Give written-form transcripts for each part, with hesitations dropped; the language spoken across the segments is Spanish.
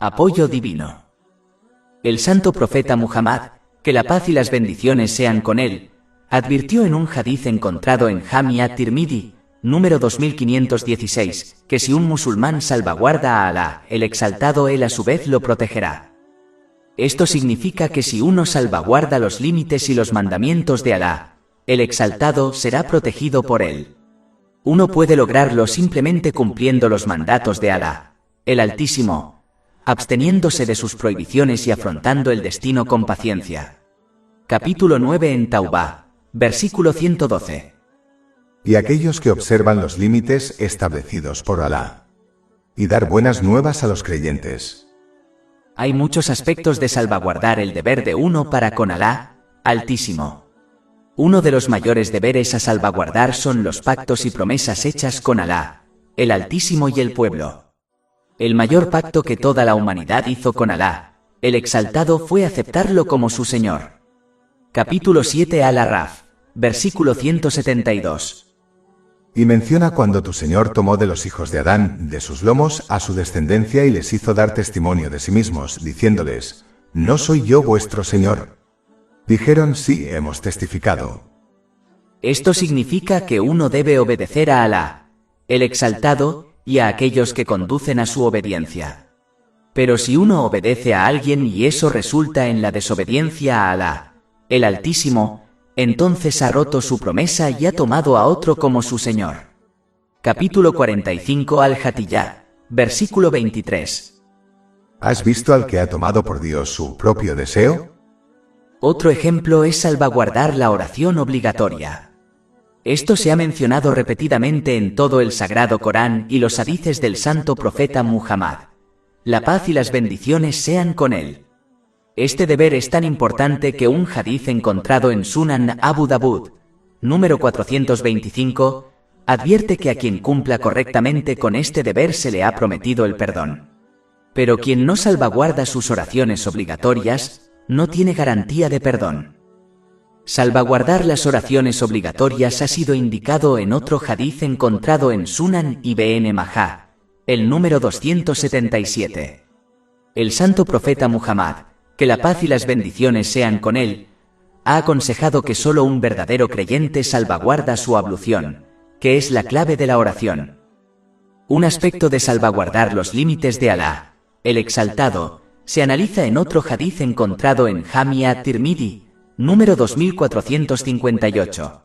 Apoyo divino. El santo profeta Muhammad, que la paz y las bendiciones sean con él, advirtió en un hadiz encontrado en Jami at-Tirmidhi, número 2516, que si un musulmán salvaguarda a Alá, el exaltado, él a su vez lo protegerá. Esto significa que si uno salvaguarda los límites y los mandamientos de Alá, el exaltado será protegido por él. Uno puede lograrlo simplemente cumpliendo los mandatos de Alá, el Altísimo, absteniéndose de sus prohibiciones y afrontando el destino con paciencia. Capítulo 9 en Taubá, versículo 112. Y aquellos que observan los límites establecidos por Alá. Y dar buenas nuevas a los creyentes. Hay muchos aspectos de salvaguardar el deber de uno para con Alá, Altísimo. Uno de los mayores deberes a salvaguardar son los pactos y promesas hechas con Alá, el Altísimo y el pueblo. El mayor pacto que toda la humanidad hizo con Alá, el exaltado, fue aceptarlo como su Señor. Capítulo 7 Al-Araf, versículo 172. Y menciona cuando tu Señor tomó de los hijos de Adán, de sus lomos, a su descendencia y les hizo dar testimonio de sí mismos, diciéndoles: ¿No soy yo vuestro Señor? Dijeron: sí, hemos testificado. Esto significa que uno debe obedecer a Alá, el exaltado, y a aquellos que conducen a su obediencia. Pero si uno obedece a alguien y eso resulta en la desobediencia a Alá, el Altísimo, entonces ha roto su promesa y ha tomado a otro como su Señor. Capítulo 45 Al-Hatiyah, versículo 23. ¿Has visto al que ha tomado por Dios su propio deseo? Otro ejemplo es salvaguardar la oración obligatoria. Esto se ha mencionado repetidamente en todo el Sagrado Corán y los hadices del santo profeta Muhammad. La paz y las bendiciones sean con él. Este deber es tan importante que un hadiz encontrado en Sunan Abu Dawud, número 425, advierte que a quien cumpla correctamente con este deber se le ha prometido el perdón. Pero quien no salvaguarda sus oraciones obligatorias, no tiene garantía de perdón. Salvaguardar las oraciones obligatorias ha sido indicado en otro hadiz encontrado en Sunan Ibn Majah, el número 277. El santo profeta Muhammad, que la paz y las bendiciones sean con él, ha aconsejado que solo un verdadero creyente salvaguarda su ablución, que es la clave de la oración. Un aspecto de salvaguardar los límites de Alá, el exaltado, se analiza en otro hadiz encontrado en Jami at-Tirmidhi, número 2458.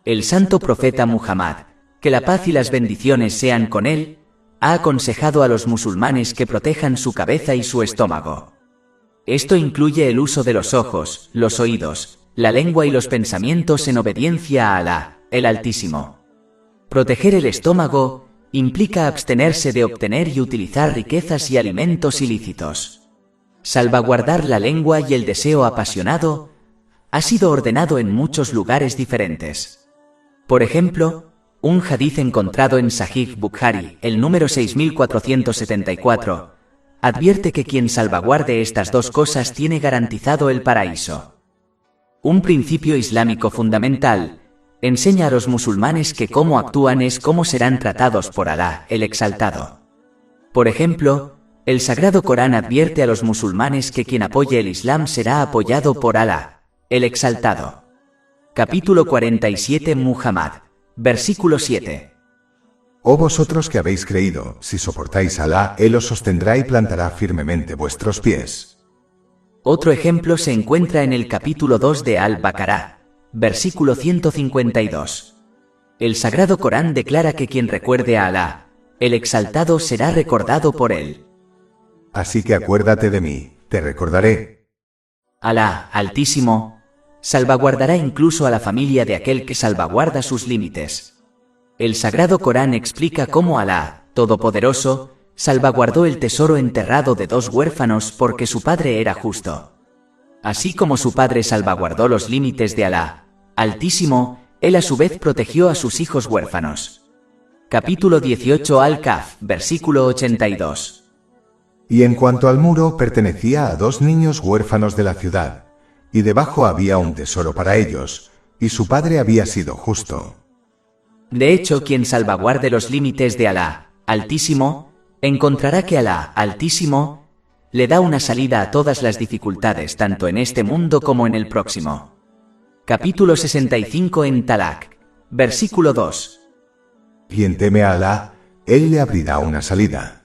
El santo profeta Muhammad, que la paz y las bendiciones sean con él, ha aconsejado a los musulmanes que protejan su cabeza y su estómago. Esto incluye el uso de los ojos, los oídos, la lengua y los pensamientos en obediencia a Alá, el Altísimo. Proteger el estómago implica abstenerse de obtener y utilizar riquezas y alimentos ilícitos. Salvaguardar la lengua y el deseo apasionado ha sido ordenado en muchos lugares diferentes. Por ejemplo, un hadiz encontrado en Sahih Bukhari, el número 6474, advierte que quien salvaguarde estas dos cosas tiene garantizado el paraíso. Un principio islámico fundamental enseña a los musulmanes que cómo actúan es cómo serán tratados por Alá, el exaltado. Por ejemplo, el Sagrado Corán advierte a los musulmanes que quien apoye el Islam será apoyado por Alá, el exaltado. Capítulo 47 Muhammad, versículo 7. Oh vosotros que habéis creído, si soportáis a Alá, Él os sostendrá y plantará firmemente vuestros pies. Otro ejemplo se encuentra en el capítulo 2 de Al-Baqarah, versículo 152. El Sagrado Corán declara que quien recuerde a Alá, el exaltado, será recordado por él. Así que acuérdate de mí, te recordaré. Alá, Altísimo, salvaguardará incluso a la familia de aquel que salvaguarda sus límites. El Sagrado Corán explica cómo Alá, Todopoderoso, salvaguardó el tesoro enterrado de dos huérfanos porque su padre era justo. Así como su padre salvaguardó los límites de Alá, Altísimo, él a su vez protegió a sus hijos huérfanos. Capítulo 18 Al-Kahf, versículo 82. Y en cuanto al muro, pertenecía a dos niños huérfanos de la ciudad, y debajo había un tesoro para ellos, y su padre había sido justo. De hecho, quien salvaguarde los límites de Alá, Altísimo, encontrará que Alá, Altísimo, le da una salida a todas las dificultades tanto en este mundo como en el próximo. Capítulo 65 en Talaq. Versículo 2. Quien teme a Alá, Él le abrirá una salida.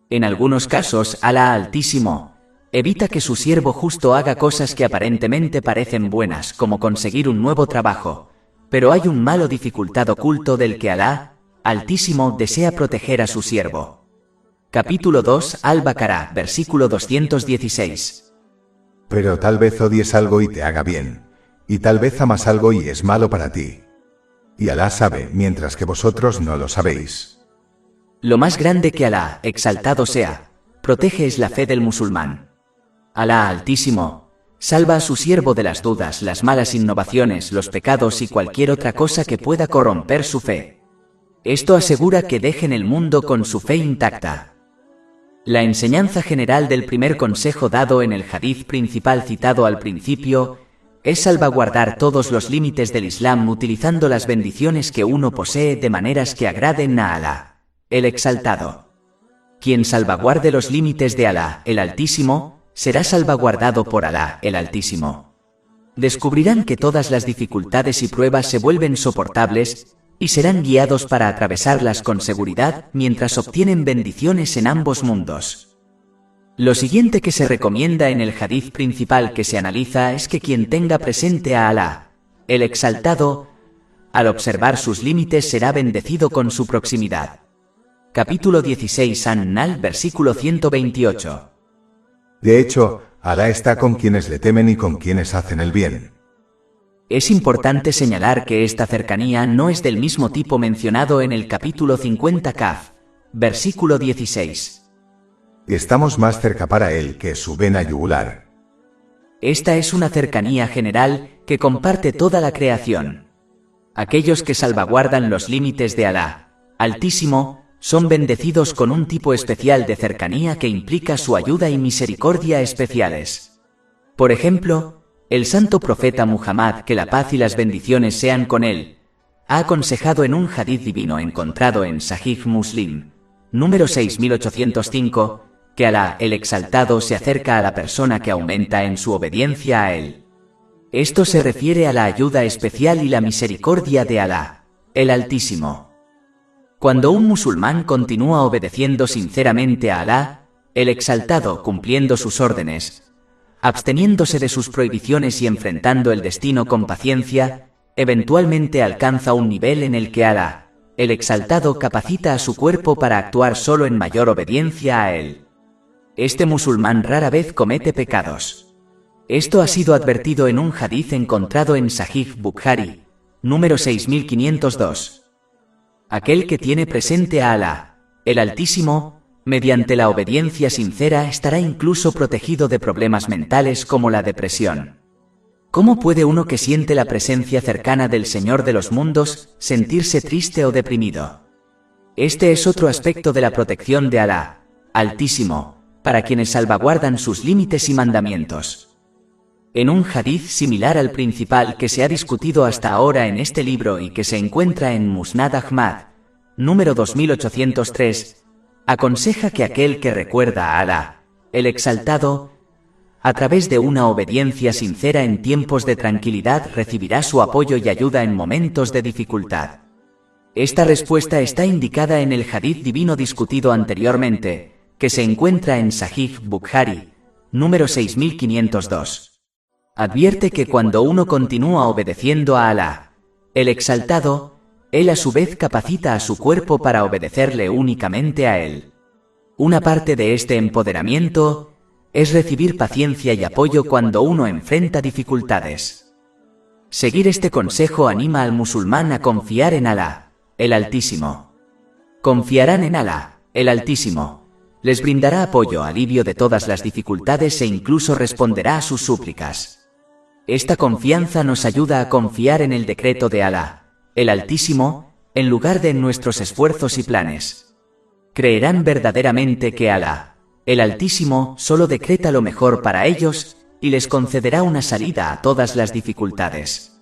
En algunos casos, Alá Altísimo evita que su siervo justo haga cosas que aparentemente parecen buenas, como conseguir un nuevo trabajo, pero hay un mal o dificultad oculto del que Alá Altísimo desea proteger a su siervo. Capítulo 2 Al-Baqarah, versículo 216. Pero tal vez odies algo y te haga bien, y tal vez amas algo y es malo para ti. Y Alá sabe, mientras que vosotros no lo sabéis. Lo más grande que Alá, exaltado sea, protege es la fe del musulmán. Alá Altísimo salva a su siervo de las dudas, las malas innovaciones, los pecados y cualquier otra cosa que pueda corromper su fe. Esto asegura que dejen el mundo con su fe intacta. La enseñanza general del primer consejo dado en el hadith principal citado al principio es salvaguardar todos los límites del Islam utilizando las bendiciones que uno posee de maneras que agraden a Alá, el Exaltado. Quien salvaguarde los límites de Alá, el Altísimo, será salvaguardado por Alá, el Altísimo. Descubrirán que todas las dificultades y pruebas se vuelven soportables y serán guiados para atravesarlas con seguridad mientras obtienen bendiciones en ambos mundos. Lo siguiente que se recomienda en el hadith principal que se analiza es que quien tenga presente a Alá, el Exaltado, al observar sus límites será bendecido con su proximidad. Capítulo 16 An-Nahl, versículo 128. De hecho, Alá está con quienes le temen y con quienes hacen el bien. Es importante señalar que esta cercanía no es del mismo tipo mencionado en el capítulo 50 Kaf, versículo 16. Estamos más cerca para Él que su vena yugular. Esta es una cercanía general que comparte toda la creación. Aquellos que salvaguardan los límites de Alá, Altísimo, son bendecidos con un tipo especial de cercanía que implica su ayuda y misericordia especiales. Por ejemplo, el santo profeta Muhammad, que la paz y las bendiciones sean con él, ha aconsejado en un hadith divino encontrado en Sahih Muslim, número 6805, que Alá, el Exaltado, se acerca a la persona que aumenta en su obediencia a él. Esto se refiere a la ayuda especial y la misericordia de Alá, el Altísimo. Cuando un musulmán continúa obedeciendo sinceramente a Alá, el Exaltado, cumpliendo sus órdenes, absteniéndose de sus prohibiciones y enfrentando el destino con paciencia, eventualmente alcanza un nivel en el que Alá, el Exaltado, capacita a su cuerpo para actuar solo en mayor obediencia a él. Este musulmán rara vez comete pecados. Esto ha sido advertido en un hadith encontrado en Sahih Bukhari, número 6502. Aquel que tiene presente a Alá, el Altísimo, mediante la obediencia sincera estará incluso protegido de problemas mentales como la depresión. ¿Cómo puede uno que siente la presencia cercana del Señor de los mundos sentirse triste o deprimido? Este es otro aspecto de la protección de Alá, Altísimo, para quienes salvaguardan sus límites y mandamientos. En un hadith similar al principal que se ha discutido hasta ahora en este libro y que se encuentra en Musnad Ahmad, número 2803, aconseja que aquel que recuerda a Alá, el Exaltado, a través de una obediencia sincera en tiempos de tranquilidad recibirá su apoyo y ayuda en momentos de dificultad. Esta respuesta está indicada en el hadith divino discutido anteriormente, que se encuentra en Sahih Bukhari, número 6502. Advierte que cuando uno continúa obedeciendo a Alá, el Exaltado, Él a su vez capacita a su cuerpo para obedecerle únicamente a Él. Una parte de este empoderamiento es recibir paciencia y apoyo cuando uno enfrenta dificultades. Seguir este consejo anima al musulmán a confiar en Alá, el Altísimo. Confiarán en Alá, el Altísimo. Les brindará apoyo, alivio de todas las dificultades e incluso responderá a sus súplicas. Esta confianza nos ayuda a confiar en el decreto de Alá, el Altísimo, en lugar de en nuestros esfuerzos y planes. Creerán verdaderamente que Alá, el Altísimo, solo decreta lo mejor para ellos y les concederá una salida a todas las dificultades.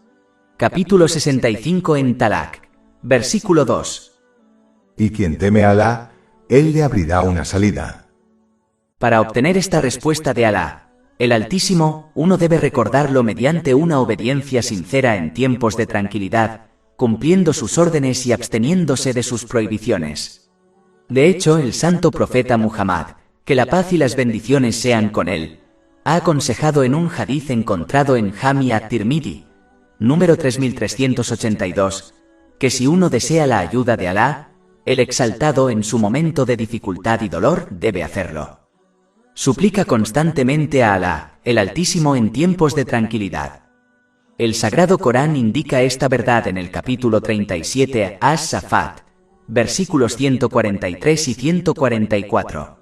Capítulo 65 en Talaq, versículo 2. Y quien teme a Alá, Él le abrirá una salida. Para obtener esta respuesta de Alá, el Altísimo, uno debe recordarlo mediante una obediencia sincera en tiempos de tranquilidad, cumpliendo sus órdenes y absteniéndose de sus prohibiciones. De hecho, el santo profeta Muhammad, que la paz y las bendiciones sean con él, ha aconsejado en un hadiz encontrado en Jami at-Tirmidhi, número 3382, que si uno desea la ayuda de Alá, el exaltado en su momento de dificultad y dolor debe hacerlo. Suplica constantemente a Alá, el Altísimo, en tiempos de tranquilidad. El Sagrado Corán indica esta verdad en el capítulo 37 As-Safat, versículos 143 y 144.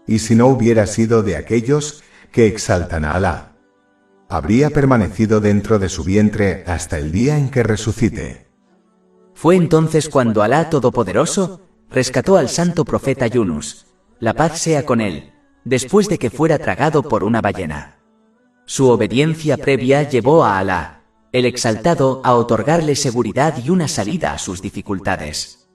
Y si no hubiera sido de aquellos que exaltan a Alá, habría permanecido dentro de su vientre hasta el día en que resucite. Fue entonces cuando Alá Todopoderoso rescató al santo profeta Yunus, la paz sea con él, después de que fuera tragado por una ballena. Su obediencia previa llevó a Alá, el exaltado, a otorgarle seguridad y una salida a sus dificultades.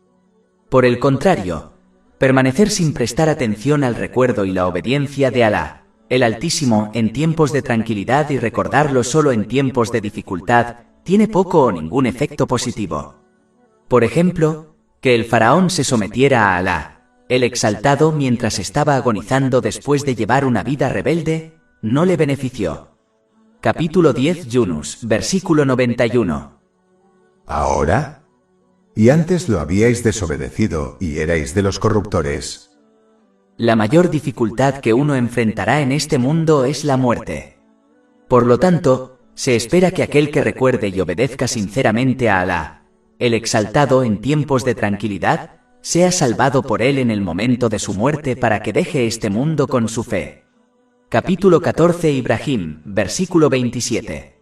Por el contrario, permanecer sin prestar atención al recuerdo y la obediencia de Alá, el Altísimo, en tiempos de tranquilidad y recordarlo solo en tiempos de dificultad, tiene poco o ningún efecto positivo. Por ejemplo, que el faraón se sometiera a Alá, el exaltado, mientras estaba agonizando después de llevar una vida rebelde, no le benefició. Capítulo 10 Yunus, versículo 91. ¿Ahora? Y antes lo habíais desobedecido y erais de los corruptores. La mayor dificultad que uno enfrentará en este mundo es la muerte. Por lo tanto, se espera que aquel que recuerde y obedezca sinceramente a Alá, el exaltado, en tiempos de tranquilidad, sea salvado por él en el momento de su muerte para que deje este mundo con su fe. Capítulo 14 Ibrahim, versículo 27.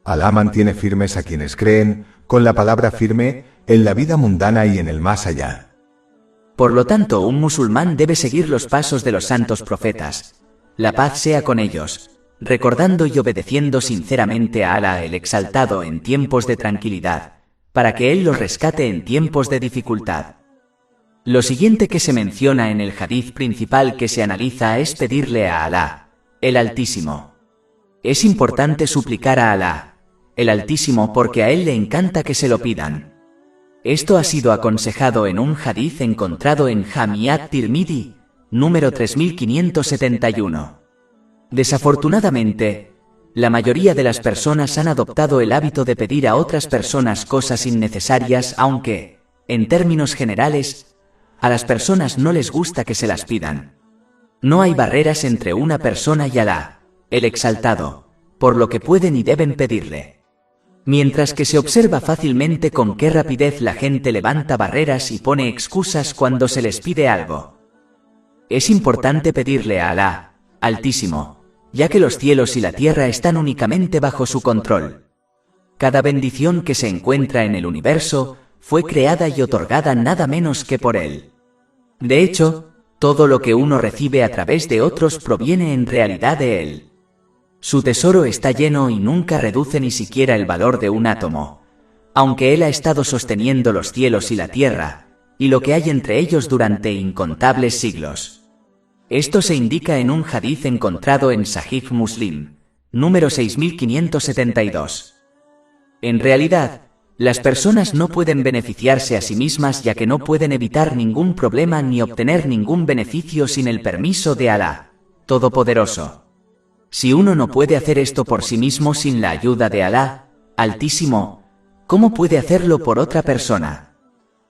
Alá mantiene firmes a quienes creen, con la palabra firme, en la vida mundana y en el más allá. Por lo tanto, un musulmán debe seguir los pasos de los santos profetas, la paz sea con ellos, recordando y obedeciendo sinceramente a Alá el exaltado en tiempos de tranquilidad, para que él los rescate en tiempos de dificultad. Lo siguiente que se menciona en el hadiz principal que se analiza es pedirle a Alá, el Altísimo. Es importante suplicar a Alá, el Altísimo, porque a él le encanta que se lo pidan. Esto ha sido aconsejado en un hadiz encontrado en Jami at-Tirmidhi, número 3571. Desafortunadamente, la mayoría de las personas han adoptado el hábito de pedir a otras personas cosas innecesarias, aunque, en términos generales, a las personas no les gusta que se las pidan. No hay barreras entre una persona y Alá, el exaltado, por lo que pueden y deben pedirle. Mientras que se observa fácilmente con qué rapidez la gente levanta barreras y pone excusas cuando se les pide algo. Es importante pedirle a Alá, Altísimo, ya que los cielos y la tierra están únicamente bajo su control. Cada bendición que se encuentra en el universo fue creada y otorgada nada menos que por él. De hecho, todo lo que uno recibe a través de otros proviene en realidad de él. Su tesoro está lleno y nunca reduce ni siquiera el valor de un átomo, aunque él ha estado sosteniendo los cielos y la tierra, y lo que hay entre ellos durante incontables siglos. Esto se indica en un hadiz encontrado en Sahih Muslim, número 6572. En realidad, las personas no pueden beneficiarse a sí mismas, ya que no pueden evitar ningún problema ni obtener ningún beneficio sin el permiso de Alá, Todopoderoso. Si uno no puede hacer esto por sí mismo sin la ayuda de Alá, Altísimo, ¿cómo puede hacerlo por otra persona?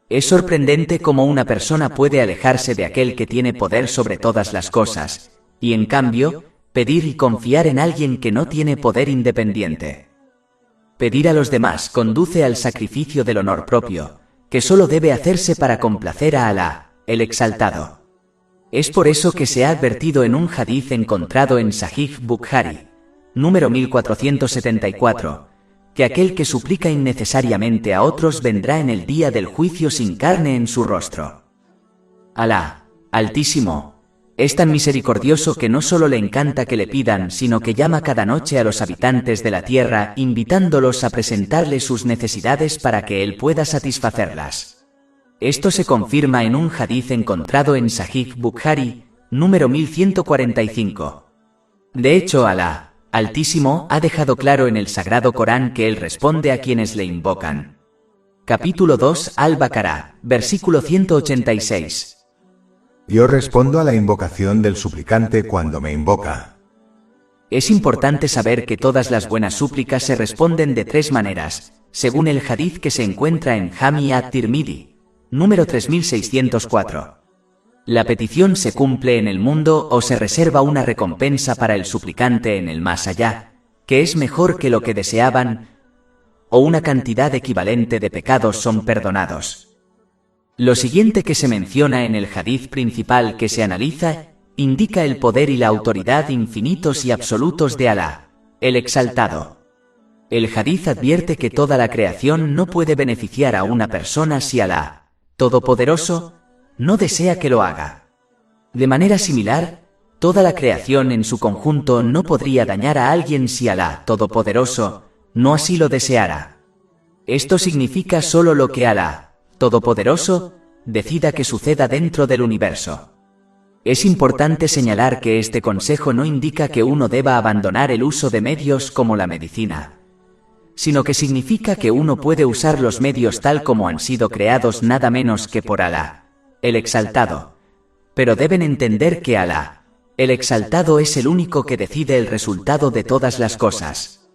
Es sorprendente cómo una persona puede alejarse de aquel que tiene poder sobre todas las cosas, y en cambio, pedir y confiar en alguien que no tiene poder independiente. Pedir a los demás conduce al sacrificio del honor propio, que solo debe hacerse para complacer a Alá, el exaltado. Es por eso que se ha advertido en un hadiz encontrado en Sahih Bukhari, número 1474, que aquel que suplica innecesariamente a otros vendrá en el día del juicio sin carne en su rostro. Alá, Altísimo, es tan misericordioso que no solo le encanta que le pidan, sino que llama cada noche a los habitantes de la tierra, invitándolos a presentarle sus necesidades para que él pueda satisfacerlas. Esto se confirma en un hadiz encontrado en Sahih Bukhari, número 1145. De hecho, Alá, Altísimo, ha dejado claro en el Sagrado Corán que Él responde a quienes le invocan. Capítulo 2, Al-Baqarah, versículo 186. Yo respondo a la invocación del suplicante cuando me invoca. Es importante saber que todas las buenas súplicas se responden de tres maneras, según el hadith que se encuentra en Jami at-Tirmidhi, número 3604. La petición se cumple en el mundo o se reserva una recompensa para el suplicante en el más allá, que es mejor que lo que deseaban, o una cantidad equivalente de pecados son perdonados. Lo siguiente que se menciona en el hadith principal que se analiza, indica el poder y la autoridad infinitos y absolutos de Alá, el Exaltado. El hadith advierte que toda la creación no puede beneficiar a una persona si Alá, Todopoderoso, no desea que lo haga. De manera similar, toda la creación en su conjunto no podría dañar a alguien si Alá, Todopoderoso, no así lo deseara. Esto significa solo lo que Alá, Todopoderoso, decida que suceda dentro del universo. Es importante señalar que este consejo no indica que uno deba abandonar el uso de medios como la medicina, sino que significa que uno puede usar los medios tal como han sido creados nada menos que por Alá, el Exaltado. Pero deben entender que Alá, el Exaltado, es el único que decide el resultado de todas las cosas.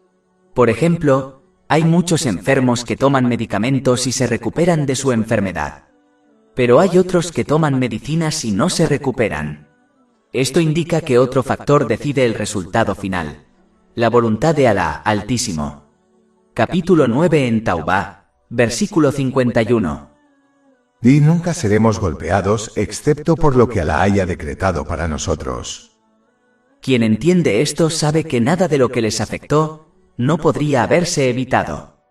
Por ejemplo, hay muchos enfermos que toman medicamentos y se recuperan de su enfermedad. Pero hay otros que toman medicinas y no se recuperan. Esto indica que otro factor decide el resultado final, la voluntad de Alá, Altísimo. Capítulo 9 en Taubá, versículo 51. Y nunca seremos golpeados excepto por lo que Alá haya decretado para nosotros. Quien entiende esto sabe que nada de lo que les afectó no podría haberse evitado.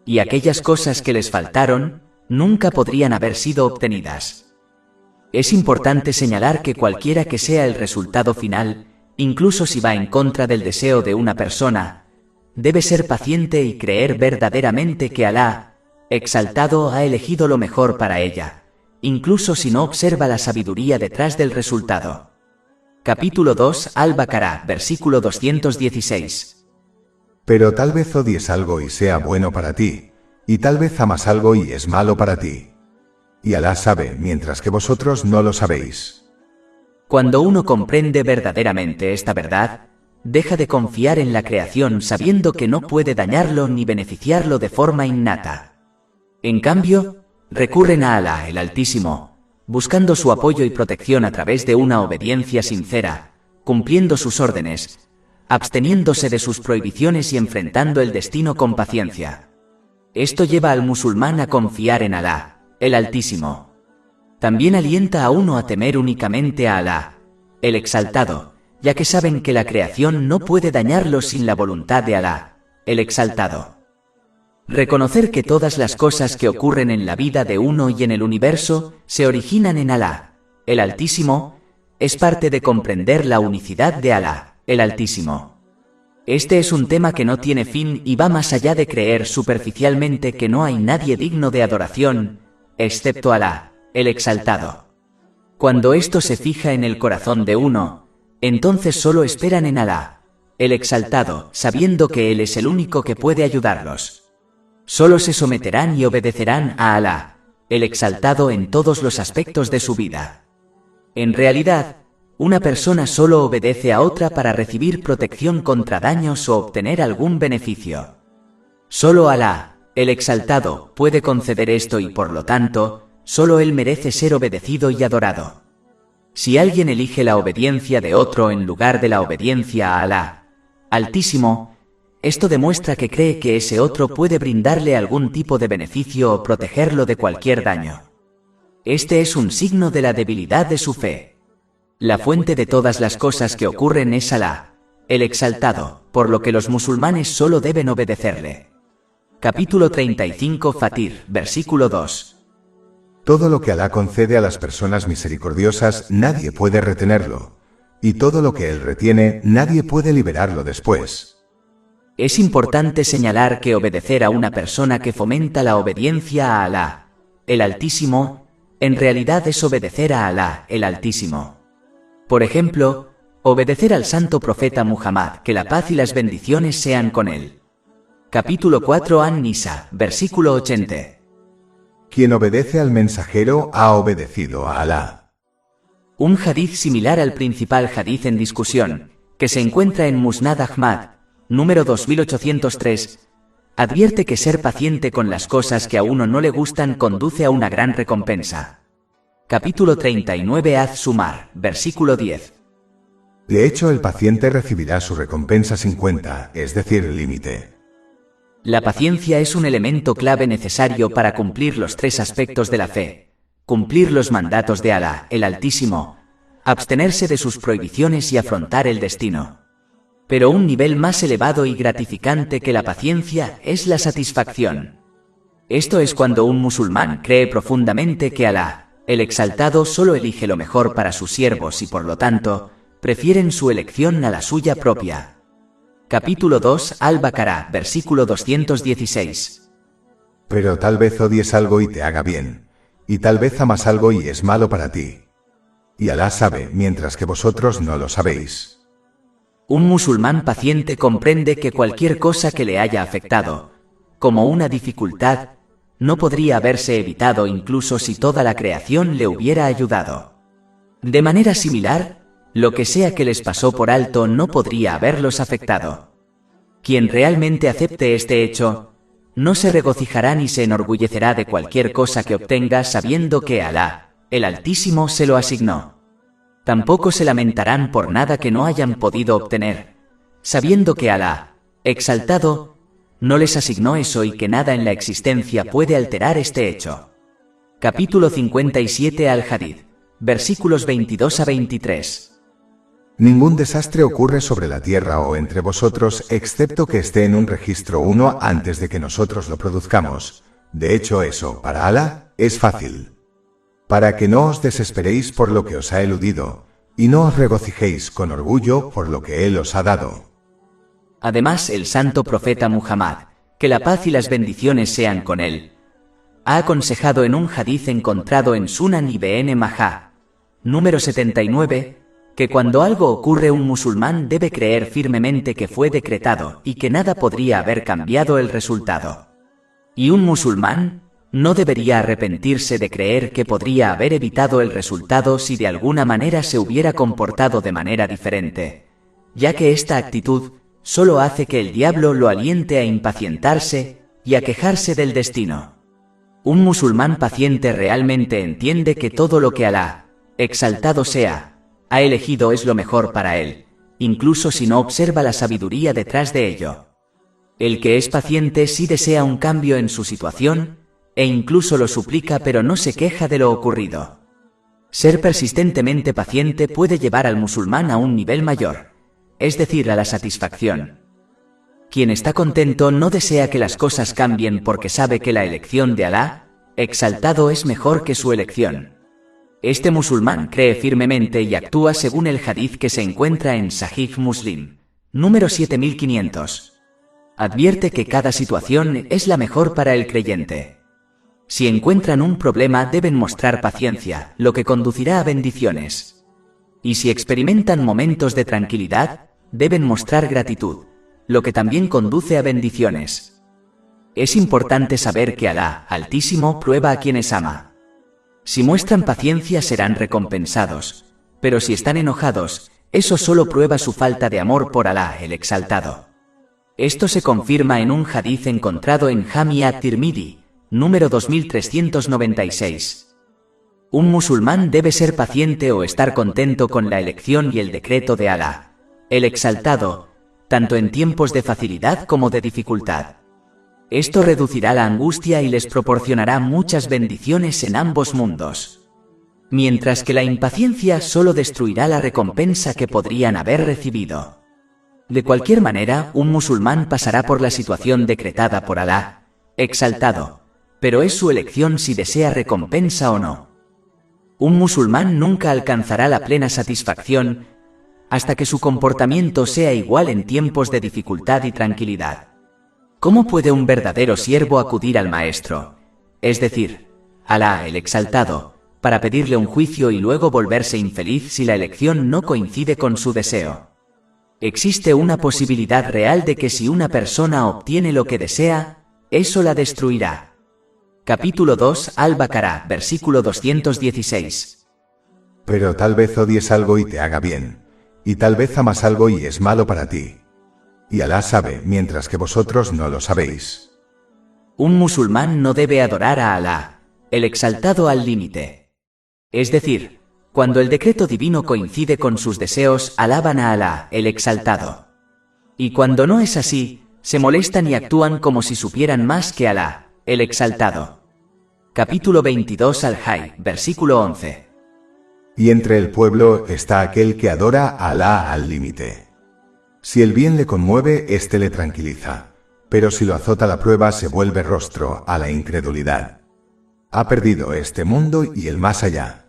Y aquellas cosas que les faltaron nunca podrían haber sido obtenidas. Es importante señalar que cualquiera que sea el resultado final, incluso si va en contra del deseo de una persona, debe ser paciente y creer verdaderamente que Alá, Exaltado, ha elegido lo mejor para ella, incluso si no observa la sabiduría detrás del resultado. Capítulo 2, Al-Baqarah, versículo 216. Pero tal vez odies algo y sea bueno para ti, y tal vez amas algo y es malo para ti. Y Alá sabe, mientras que vosotros no lo sabéis. Cuando uno comprende verdaderamente esta verdad, deja de confiar en la creación sabiendo que no puede dañarlo ni beneficiarlo de forma innata. En cambio, recurren a Alá, el Altísimo, buscando su apoyo y protección a través de una obediencia sincera, cumpliendo sus órdenes, absteniéndose de sus prohibiciones y enfrentando el destino con paciencia. Esto lleva al musulmán a confiar en Alá, el Altísimo. También alienta a uno a temer únicamente a Alá, el Exaltado, ya que saben que la creación no puede dañarlo sin la voluntad de Alá, el Exaltado. Reconocer que todas las cosas que ocurren en la vida de uno y en el universo se originan en Alá, el Altísimo, es parte de comprender la unicidad de Alá, el Altísimo. Este es un tema que no tiene fin y va más allá de creer superficialmente que no hay nadie digno de adoración, excepto Alá, el Exaltado. Cuando esto se fija en el corazón de uno, entonces solo esperan en Alá, el Exaltado, sabiendo que Él es el único que puede ayudarlos. Solo se someterán y obedecerán a Alá, el Exaltado, en todos los aspectos de su vida. En realidad, una persona solo obedece a otra para recibir protección contra daños o obtener algún beneficio. Solo Alá, el Exaltado, puede conceder esto y por lo tanto, solo Él merece ser obedecido y adorado. Si alguien elige la obediencia de otro en lugar de la obediencia a Alá, Altísimo, esto demuestra que cree que ese otro puede brindarle algún tipo de beneficio o protegerlo de cualquier daño. Este es un signo de la debilidad de su fe. La fuente de todas las cosas que ocurren es Alá, el Exaltado, por lo que los musulmanes solo deben obedecerle. Capítulo 35, Fatir, versículo 2. Todo lo que Alá concede a las personas misericordiosas nadie puede retenerlo, y todo lo que Él retiene nadie puede liberarlo después. Es importante señalar que obedecer a una persona que fomenta la obediencia a Alá, el Altísimo, en realidad es obedecer a Alá, el Altísimo. Por ejemplo, obedecer al santo profeta Muhammad, que la paz y las bendiciones sean con él. Capítulo 4 An-Nisa, versículo 80. Quien obedece al mensajero ha obedecido a Alá. Un hadith similar al principal hadith en discusión, que se encuentra en Musnad Ahmad, número 2803, advierte que ser paciente con las cosas que a uno no le gustan conduce a una gran recompensa. Capítulo 39 Az-Zumar, versículo 10. De hecho, el paciente recibirá su recompensa sin cuenta, es decir, límite. La paciencia es un elemento clave necesario para cumplir los tres aspectos de la fe: cumplir los mandatos de Alá, el Altísimo, abstenerse de sus prohibiciones y afrontar el destino. Pero un nivel más elevado y gratificante que la paciencia es la satisfacción. Esto es cuando un musulmán cree profundamente que Alá, el Exaltado, solo elige lo mejor para sus siervos y por lo tanto, prefieren su elección a la suya propia. Capítulo 2 Al-Baqarah, versículo 216. Pero tal vez odies algo y te haga bien, y tal vez amas algo y es malo para ti. Y Alá sabe, mientras que vosotros no lo sabéis. Un musulmán paciente comprende que cualquier cosa que le haya afectado, como una dificultad, no podría haberse evitado incluso si toda la creación le hubiera ayudado. De manera similar, lo que sea que les pasó por alto no podría haberlos afectado. Quien realmente acepte este hecho, no se regocijará ni se enorgullecerá de cualquier cosa que obtenga sabiendo que Alá, el Altísimo, se lo asignó. Tampoco se lamentarán por nada que no hayan podido obtener, sabiendo que Alá, Exaltado, no les asignó eso y que nada en la existencia puede alterar este hecho. Capítulo 57 Al-Hadid, versículos 22 a 23. Ningún desastre ocurre sobre la tierra o entre vosotros excepto que esté en un registro 1 antes de que nosotros lo produzcamos. De hecho, eso, para Alá, es fácil. Para que no os desesperéis por lo que os ha eludido, y no os regocijéis con orgullo por lo que Él os ha dado. Además, el santo profeta Muhammad, que la paz y las bendiciones sean con él, ha aconsejado en un hadith encontrado en Sunan Ibn Majah, número 79, que cuando algo ocurre un musulmán debe creer firmemente que fue decretado y que nada podría haber cambiado el resultado. Y un musulmán no debería arrepentirse de creer que podría haber evitado el resultado si de alguna manera se hubiera comportado de manera diferente, ya que esta actitud solo hace que el diablo lo aliente a impacientarse y a quejarse del destino. Un musulmán paciente realmente entiende que todo lo que Alá, Exaltado sea, ha elegido es lo mejor para él, incluso si no observa la sabiduría detrás de ello. El que es paciente sí desea un cambio en su situación, e incluso lo suplica pero no se queja de lo ocurrido. Ser persistentemente paciente puede llevar al musulmán a un nivel mayor, es decir, a la satisfacción. Quien está contento no desea que las cosas cambien porque sabe que la elección de Alá, Exaltado, es mejor que su elección. Este musulmán cree firmemente y actúa según el hadith que se encuentra en Sahih Muslim, número 7500. Advierte que cada situación es la mejor para el creyente. Si encuentran un problema deben mostrar paciencia, lo que conducirá a bendiciones. Y si experimentan momentos de tranquilidad, deben mostrar gratitud, lo que también conduce a bendiciones. Es importante saber que Alá, Altísimo, prueba a quienes ama. Si muestran paciencia serán recompensados, pero si están enojados, eso solo prueba su falta de amor por Alá, el Exaltado. Esto se confirma en un hadith encontrado en Jami at-Tirmidhi, número 2396. Un musulmán debe ser paciente o estar contento con la elección y el decreto de Alá, el Exaltado, tanto en tiempos de facilidad como de dificultad. Esto reducirá la angustia y les proporcionará muchas bendiciones en ambos mundos. Mientras que la impaciencia solo destruirá la recompensa que podrían haber recibido. De cualquier manera, un musulmán pasará por la situación decretada por Alá, Exaltado, pero es su elección si desea recompensa o no. Un musulmán nunca alcanzará la plena satisfacción hasta que su comportamiento sea igual en tiempos de dificultad y tranquilidad. ¿Cómo puede un verdadero siervo acudir al Maestro, es decir, Alá el Exaltado, para pedirle un juicio y luego volverse infeliz si la elección no coincide con su deseo. Existe una posibilidad real de que si una persona obtiene lo que desea, eso la destruirá. Capítulo 2 Al-Baqarah, versículo 216. Pero tal vez odies algo y te haga bien, y tal vez amas algo y es malo para ti. Y Alá sabe, mientras que vosotros no lo sabéis. Un musulmán no debe adorar a Alá, el exaltado al límite. Es decir, cuando el decreto divino coincide con sus deseos, alaban a Alá, el exaltado. Y cuando no es así, se molestan y actúan como si supieran más que Alá, el exaltado. Capítulo 22 Al-Hajj, versículo 11. Y entre el pueblo está aquel que adora a Alá al límite. Si el bien le conmueve, éste le tranquiliza, pero si lo azota la prueba se vuelve rostro a la incredulidad. Ha perdido este mundo y el más allá.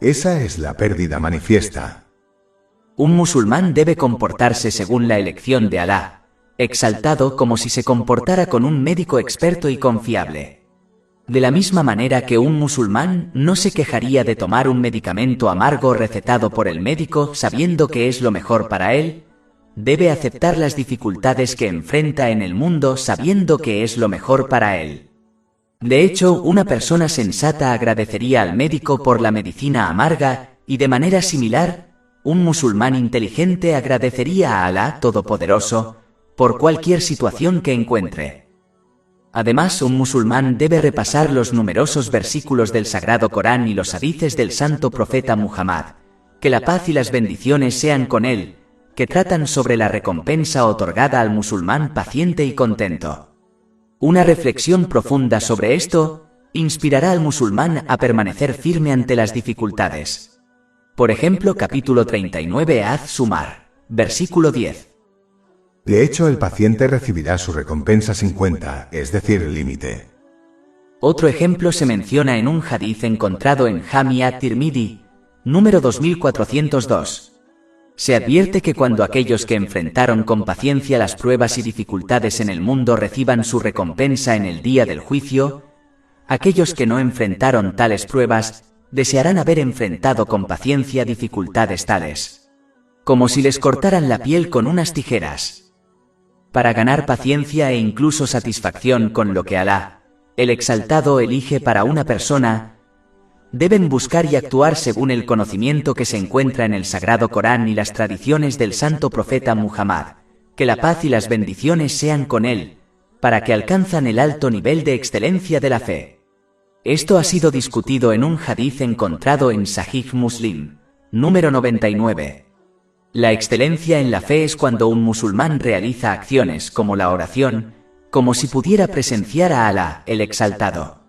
Esa es la pérdida manifiesta. Un musulmán debe comportarse según la elección de Alá, exaltado, como si se comportara con un médico experto y confiable. De la misma manera que un musulmán no se quejaría de tomar un medicamento amargo recetado por el médico sabiendo que es lo mejor para él, debe aceptar las dificultades que enfrenta en el mundo sabiendo que es lo mejor para él. De hecho, una persona sensata agradecería al médico por la medicina amarga, y de manera similar, un musulmán inteligente agradecería a Alá Todopoderoso por cualquier situación que encuentre. Además, un musulmán debe repasar los numerosos versículos del Sagrado Corán y los hadices del Santo Profeta Muhammad, que la paz y las bendiciones sean con él, que tratan sobre la recompensa otorgada al musulmán paciente y contento. Una reflexión profunda sobre esto inspirará al musulmán a permanecer firme ante las dificultades. Por ejemplo, capítulo 39 Az-Zumar, versículo 10. De hecho, el paciente recibirá su recompensa sin cuenta, es decir, el límite. Otro ejemplo se menciona en un hadiz encontrado en Jami at-Tirmidhi, número 2402. Se advierte que cuando aquellos que enfrentaron con paciencia las pruebas y dificultades en el mundo reciban su recompensa en el día del juicio, aquellos que no enfrentaron tales pruebas desearán haber enfrentado con paciencia dificultades tales, como si les cortaran la piel con unas tijeras. Para ganar paciencia e incluso satisfacción con lo que Alá, el exaltado, elige para una persona, deben buscar y actuar según el conocimiento que se encuentra en el Sagrado Corán y las tradiciones del Santo Profeta Muhammad, que la paz y las bendiciones sean con él, para que alcanzan el alto nivel de excelencia de la fe. Esto ha sido discutido en un hadiz encontrado en Sahih Muslim, número 99. La excelencia en la fe es cuando un musulmán realiza acciones como la oración, como si pudiera presenciar a Alá, el exaltado.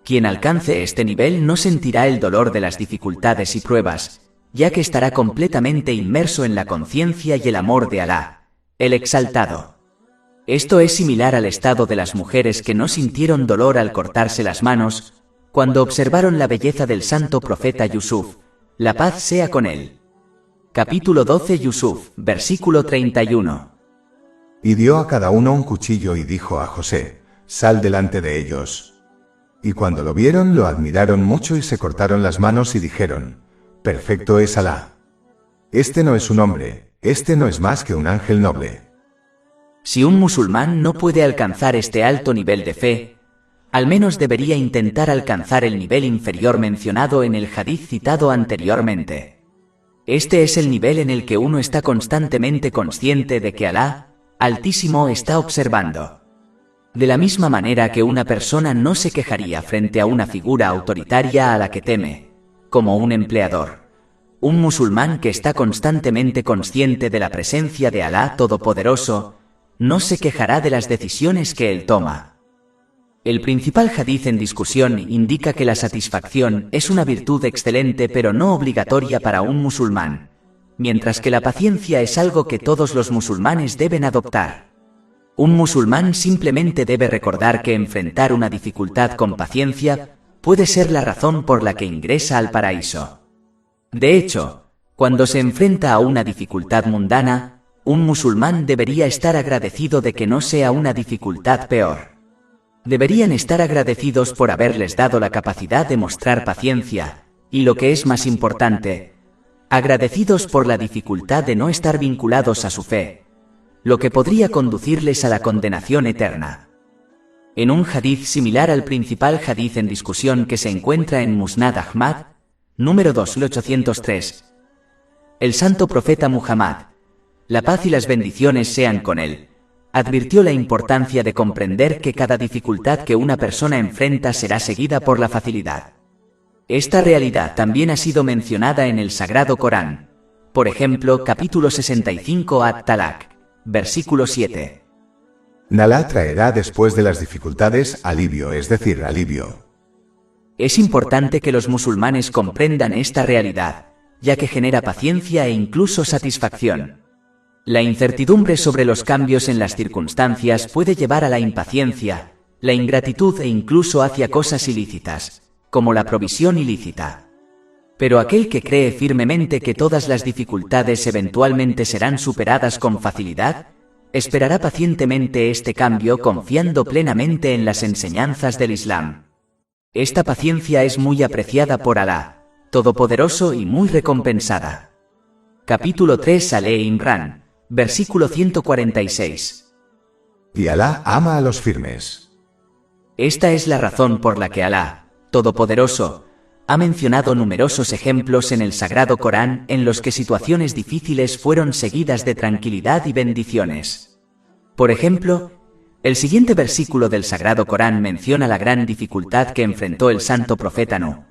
Quien alcance este nivel no sentirá el dolor de las dificultades y pruebas, ya que estará completamente inmerso en la conciencia y el amor de Alá, el exaltado. Esto es similar al estado de las mujeres que no sintieron dolor al cortarse las manos, cuando observaron la belleza del santo profeta Yusuf, la paz sea con él. Capítulo 12 Yusuf, versículo 31. Y dio a cada uno un cuchillo y dijo a José, sal delante de ellos. Y cuando lo vieron lo admiraron mucho y se cortaron las manos y dijeron, perfecto es Alá. Este no es un hombre, este no es más que un ángel noble. Si un musulmán no puede alcanzar este alto nivel de fe, al menos debería intentar alcanzar el nivel inferior mencionado en el hadiz citado anteriormente. Este es el nivel en el que uno está constantemente consciente de que Alá, Altísimo, está observando. De la misma manera que una persona no se quejaría frente a una figura autoritaria a la que teme, como un empleador, un musulmán que está constantemente consciente de la presencia de Alá Todopoderoso, no se quejará de las decisiones que él toma. El principal hadiz en discusión indica que la satisfacción es una virtud excelente pero no obligatoria para un musulmán, mientras que la paciencia es algo que todos los musulmanes deben adoptar. Un musulmán simplemente debe recordar que enfrentar una dificultad con paciencia puede ser la razón por la que ingresa al paraíso. De hecho, cuando se enfrenta a una dificultad mundana, un musulmán debería estar agradecido de que no sea una dificultad peor. Deberían estar agradecidos por haberles dado la capacidad de mostrar paciencia, y lo que es más importante, agradecidos por la dificultad de no estar vinculados a su fe, lo que podría conducirles a la condenación eterna. En un hadith similar al principal hadith en discusión que se encuentra en Musnad Ahmad, número 2803, el santo profeta Muhammad, la paz y las bendiciones sean con él, advirtió la importancia de comprender que cada dificultad que una persona enfrenta será seguida por la facilidad. Esta realidad también ha sido mencionada en el Sagrado Corán, por ejemplo, capítulo 65 At-Talaq, versículo 7. Alá traerá después de las dificultades alivio, es decir, alivio. Es importante que los musulmanes comprendan esta realidad, ya que genera paciencia e incluso satisfacción. La incertidumbre sobre los cambios en las circunstancias puede llevar a la impaciencia, la ingratitud e incluso hacia cosas ilícitas, como la provisión ilícita. Pero aquel que cree firmemente que todas las dificultades eventualmente serán superadas con facilidad, esperará pacientemente este cambio confiando plenamente en las enseñanzas del Islam. Esta paciencia es muy apreciada por Alá, Todopoderoso y muy recompensada. Capítulo 3 Al-Imran, versículo 146. Y Alá ama a los firmes. Esta es la razón por la que Alá, Todopoderoso, ha mencionado numerosos ejemplos en el Sagrado Corán en los que situaciones difíciles fueron seguidas de tranquilidad y bendiciones. Por ejemplo, el siguiente versículo del Sagrado Corán menciona la gran dificultad que enfrentó el santo profeta Nuh,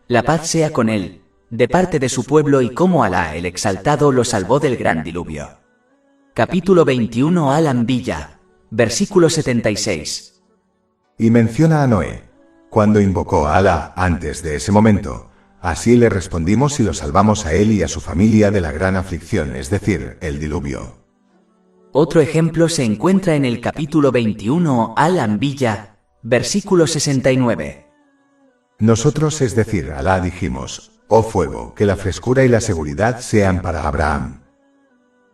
la paz sea con él, de parte de su pueblo y cómo Alá el Exaltado lo salvó del gran diluvio. Capítulo 21 Al-Anbiya, versículo 76. Y menciona a Noé, cuando invocó a Alá antes de ese momento, así le respondimos y lo salvamos a él y a su familia de la gran aflicción, es decir, el diluvio. Otro ejemplo se encuentra en el capítulo 21 Al-Anbiya, versículo 69. Nosotros, es decir, Alá dijimos, oh fuego, que la frescura y la seguridad sean para Abraham.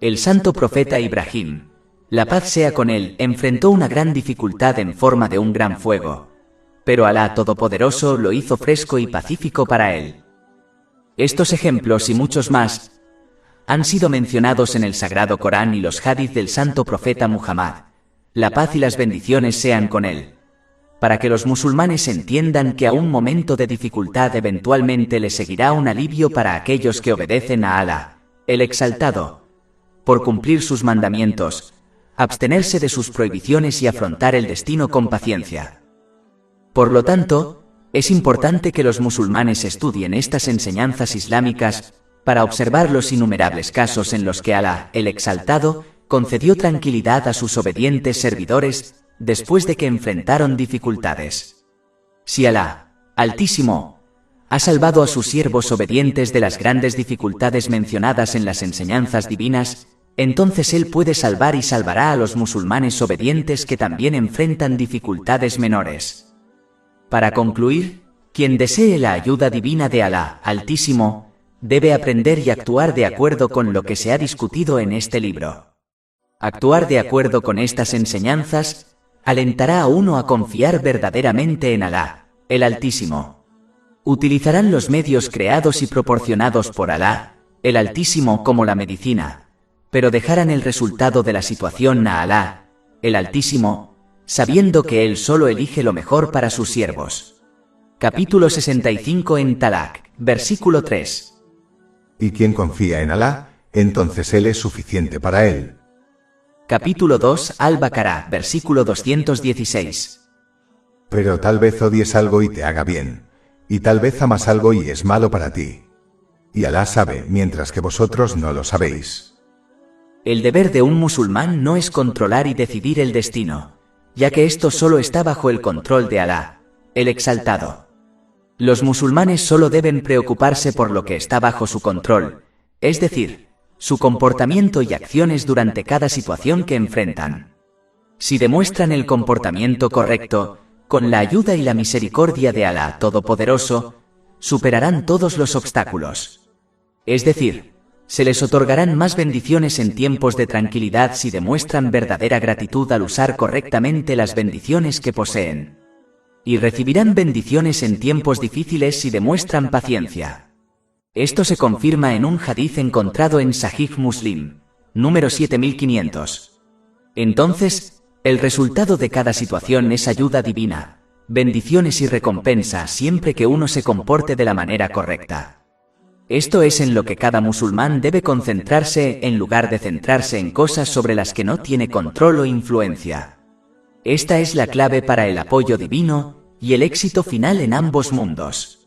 El santo profeta Ibrahim, la paz sea con él, enfrentó una gran dificultad en forma de un gran fuego, pero Alá Todopoderoso lo hizo fresco y pacífico para él. Estos ejemplos y muchos más han sido mencionados en el Sagrado Corán y los hadith del santo profeta Muhammad, la paz y las bendiciones sean con él, para que los musulmanes entiendan que a un momento de dificultad eventualmente le seguirá un alivio para aquellos que obedecen a Alá, el Exaltado, por cumplir sus mandamientos, abstenerse de sus prohibiciones y afrontar el destino con paciencia. Por lo tanto, es importante que los musulmanes estudien estas enseñanzas islámicas para observar los innumerables casos en los que Alá, el Exaltado, concedió tranquilidad a sus obedientes servidores después de que enfrentaron dificultades. Si Alá, Altísimo, ha salvado a sus siervos obedientes de las grandes dificultades mencionadas en las enseñanzas divinas, entonces Él puede salvar y salvará a los musulmanes obedientes que también enfrentan dificultades menores. Para concluir, quien desee la ayuda divina de Alá, Altísimo, debe aprender y actuar de acuerdo con lo que se ha discutido en este libro. Actuar de acuerdo con estas enseñanzas alentará a uno a confiar verdaderamente en Alá, el Altísimo. Utilizarán los medios creados y proporcionados por Alá, el Altísimo, como la medicina, pero dejarán el resultado de la situación a Alá, el Altísimo, sabiendo que Él solo elige lo mejor para sus siervos. Capítulo 65 en Talaq, versículo 3. Y quien confía en Alá, entonces Él es suficiente para él. Capítulo 2 Al-Baqarah, versículo 216. Pero tal vez odies algo y te haga bien, y tal vez amas algo y es malo para ti. Y Alá sabe, mientras que vosotros no lo sabéis. El deber de un musulmán no es controlar y decidir el destino, ya que esto solo está bajo el control de Alá, el Exaltado. Los musulmanes solo deben preocuparse por lo que está bajo su control, es decir, su comportamiento y acciones durante cada situación que enfrentan. Si demuestran el comportamiento correcto, con la ayuda y la misericordia de Alá Todopoderoso, superarán todos los obstáculos. Es decir, se les otorgarán más bendiciones en tiempos de tranquilidad si demuestran verdadera gratitud al usar correctamente las bendiciones que poseen. y recibirán bendiciones en tiempos difíciles si demuestran paciencia. Esto se confirma en un hadith encontrado en Sahih Muslim, número 7500. Entonces, el resultado de cada situación es ayuda divina, bendiciones y recompensa siempre que uno se comporte de la manera correcta. Esto es en lo que cada musulmán debe concentrarse en lugar de centrarse en cosas sobre las que no tiene control o influencia. Esta es la clave para el apoyo divino y el éxito final en ambos mundos.